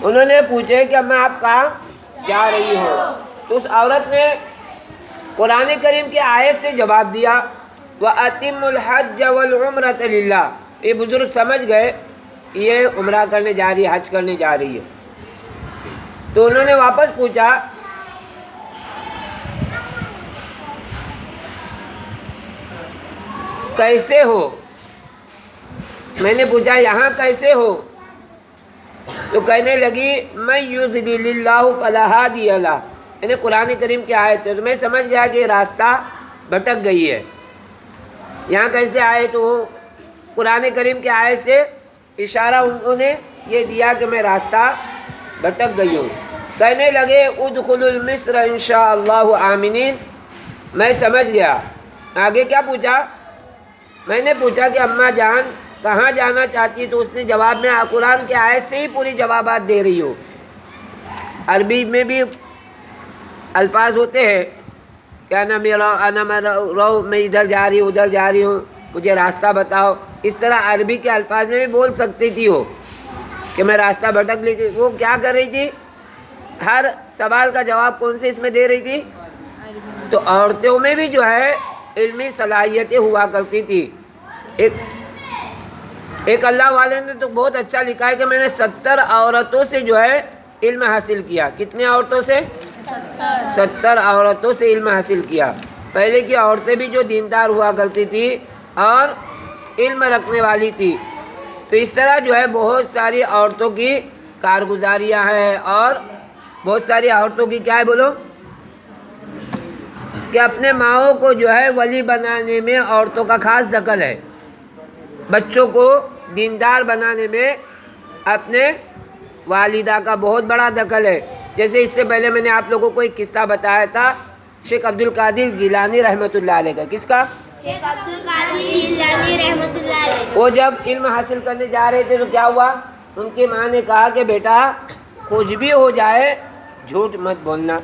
انہوں نے پوچھے کہ اما آپ کہاں جا رہی ہو؟ تو اس عورت نے قرآن کریم کی آیت سے جواب دیا وَأَتِمُّ الْحَجَّ وَالْعُمْرَةَ لِلَّهِ۔ یہ بزرگ سمجھ گئے کہ یہ عمرہ کرنے جا رہی ہے، حج کرنے جا رہی ہے۔ تو انہوں نے واپس پوچھا کیسے ہو؟ میں نے پوچھا یہاں کیسے ہو؟ تو کہنے لگی من یضلل اللہ فلا ہادی لہ، یعنی قرآن کریم کی آیت ہے۔ تو میں سمجھ گیا کہ یہ راستہ بھٹک گئی ہے۔ یہاں کیسے آئے؟ تو قرآن کریم کی آیت سے اشارہ انہوں نے یہ دیا کہ میں راستہ بھٹک گئی ہوں۔ کہنے لگے ادخلوا مصر انشاء اللہ آمنین۔ میں سمجھ گیا۔ آگے کیا پوچھا؟ میں نے پوچھا کہ اماں جان کہاں جانا چاہتی؟ تو اس نے جواب میں قرآن کی آیت سے ہی پوری جوابات دے رہی ہو۔ عربی میں بھی الفاظ ہوتے ہیں کہ میں ادھر جا رہی ہوں ادھر جا رہی ہوں، مجھے راستہ بتاؤ۔ اس طرح عربی کے الفاظ میں بھی بول سکتی تھی وہ کہ میں راستہ بھٹک لی تھی۔ وہ کیا کر رہی تھی؟ ہر سوال کا جواب کون سے اس میں دے رہی تھی؟ تو عورتوں میں بھی جو ہے علمی صلاحیتیں ہوا کرتی تھی۔ ایک اللہ والے نے تو بہت اچھا لکھا ہے کہ میں نے 70 عورتوں سے جو ہے علم حاصل کیا۔ کتنے عورتوں سے؟ 70 عورتوں سے علم حاصل کیا۔ پہلے کی عورتیں بھی جو دیندار ہوا کرتی تھی اور علم رکھنے والی تھی۔ تو اس طرح جو ہے بہت ساری عورتوں کی کارگزاریاں ہیں، اور بہت ساری عورتوں کی کیا ہے بولو کہ اپنے ماؤں کو جو ہے ولی بنانے میں عورتوں کا خاص دخل ہے۔ بچوں کو دیندار بنانے میں اپنے والدہ کا بہت بڑا دخل ہے۔ جیسے اس سے پہلے میں نے آپ لوگوں کو ایک قصہ بتایا تھا شیخ عبد القادر جیلانی رحمۃ اللہ علیہ کا۔ کس کا؟ شیخ عبد القادر جیلانی رحمۃ اللہ علیہ۔ وہ جب علم حاصل کرنے جا رہے تھے تو کیا ہوا؟ ان کی ماں نے کہا کہ بیٹا کچھ بھی ہو جائے جھوٹ مت بولنا۔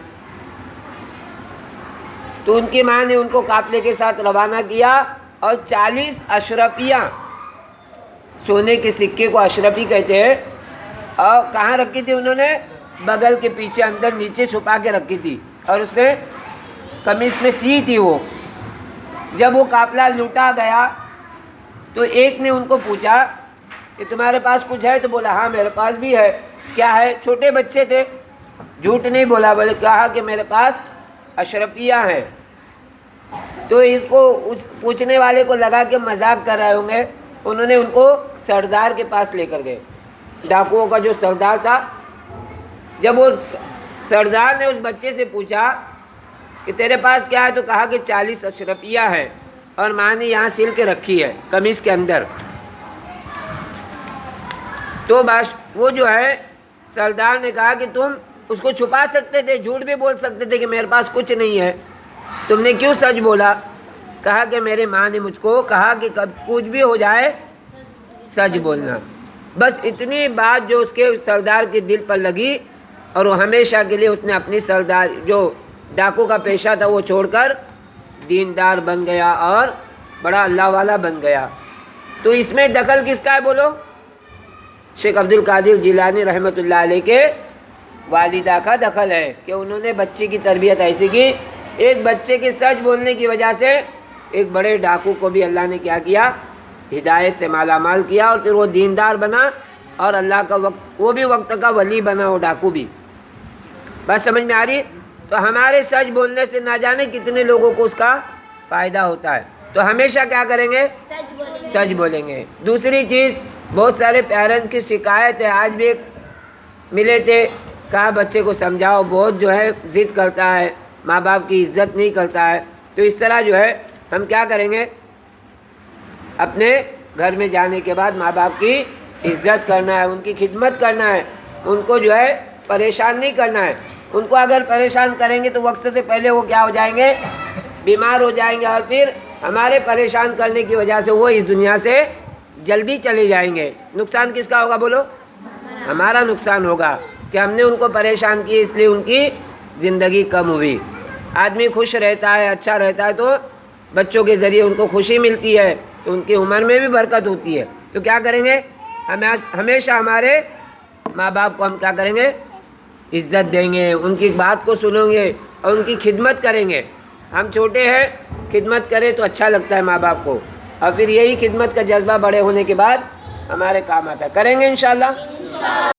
تو ان کی ماں نے ان کو قافلے کے ساتھ روانہ کیا اور 40 اشرفیاں، سونے کے سکے کو اشرفی کہتے ہیں، اور کہاں رکھی تھی انہوں نے؟ بغل کے پیچھے اندر نیچے چھپا کے رکھی تھی، اور اس میں قمیص میں سی تھی وہ۔ جب وہ قافلہ لوٹا گیا تو ایک نے ان کو پوچھا کہ تمہارے پاس کچھ ہے؟ تو بولا ہاں میرے پاس بھی ہے۔ کیا ہے؟ چھوٹے بچے تھے، جھوٹ نہیں بولا، بولے کہا کہ میرے پاس اشرفیاں ہیں۔ تو اس کو پوچھنے والے کو لگا کہ مذاق کر رہے ہوں گے، انہوں نے ان کو سردار کے پاس لے کر گئے، ڈاکوؤں کا جو سردار تھا۔ جب وہ سردار نے اس بچے سے پوچھا کہ تیرے پاس کیا ہے؟ تو کہا کہ 40 اشرفیاں ہیں، اور ماں نے یہاں سل کے رکھی ہے قمیص کے اندر۔ تو وہ جو ہے سردار نے کہا کہ تم اس کو چھپا سکتے تھے، جھوٹ بھی بول سکتے تھے کہ میرے پاس کچھ نہیں ہے، تم نے کیوں سچ بولا؟ کہا کہ میرے ماں نے مجھ کو کہا کہ کچھ بھی ہو جائے سچ بولنا۔ بس اتنی بات جو اس کے سردار کے دل پر لگی، اور وہ ہمیشہ کے لیے اس نے اپنی سردار جو ڈاکو کا پیشہ تھا وہ چھوڑ کر دیندار بن گیا اور بڑا اللہ والا بن گیا۔ تو اس میں دخل کس کا ہے بولو؟ شیخ عبد القادر جیلانی رحمۃ اللہ علیہ کے والدہ کا دخل ہے کہ انہوں نے بچے کی تربیت ایسی کی۔ ایک بچے کے سچ بولنے کی وجہ سے ایک بڑے ڈاکو کو بھی اللہ نے کیا کیا؟ ہدایت سے مالا مال کیا، اور پھر وہ دیندار بنا اور اللہ کا وقت، وہ بھی وقت کا ولی بنا، وہ ڈاکو بھی۔ بات سمجھ میں آ رہی؟ تو ہمارے سچ بولنے سے نہ جانے کتنے لوگوں کو اس کا فائدہ ہوتا ہے۔ تو ہمیشہ کیا کریں گے؟ سچ بولیں گے۔ دوسری چیز، بہت سارے پیرنٹس کی شکایت ہے، آج بھی ایک ملے تھے، کہا بچے کو سمجھاؤ، بہت جو ہے ضد کرتا ہے، ماں باپ کی عزت نہیں کرتا ہے۔ تو اس طرح جو ہے ہم کیا کریں گے؟ اپنے گھر میں جانے کے بعد ماں باپ کی عزت کرنا ہے، ان کی خدمت کرنا ہے، ان کو جو ہے پریشان نہیں کرنا ہے۔ ان کو اگر پریشان کریں گے تو وقت سے پہلے وہ کیا ہو جائیں گے؟ بیمار ہو جائیں گے، اور پھر ہمارے پریشان کرنے کی وجہ سے وہ اس دنیا سے جلدی چلے جائیں گے۔ نقصان کس کا ہوگا بولو؟ ہمارا نقصان ہوگا کہ ہم نے ان کو پریشان کیا، اس لیے ان کی زندگی کم ہوئی۔ آدمی خوش رہتا ہے، اچھا رہتا ہے، تو بچوں کے ذریعے ان کو خوشی ملتی ہے، تو ان کی عمر میں بھی برکت ہوتی ہے۔ تو کیا کریں گے؟ ہمیشہ ہمارے ماں باپ کو ہم کیا کریں گے؟ عزت دیں گے، ان کی بات کو سنیں گے اور ان کی خدمت کریں گے. ہم چھوٹے ہیں، خدمت کریں تو اچھا لگتا ہے ماں باپ کو، اور پھر یہی خدمت کا جذبہ بڑے ہونے کے بعد ہمارے کام آتا ہے. کریں گے انشاءاللہ.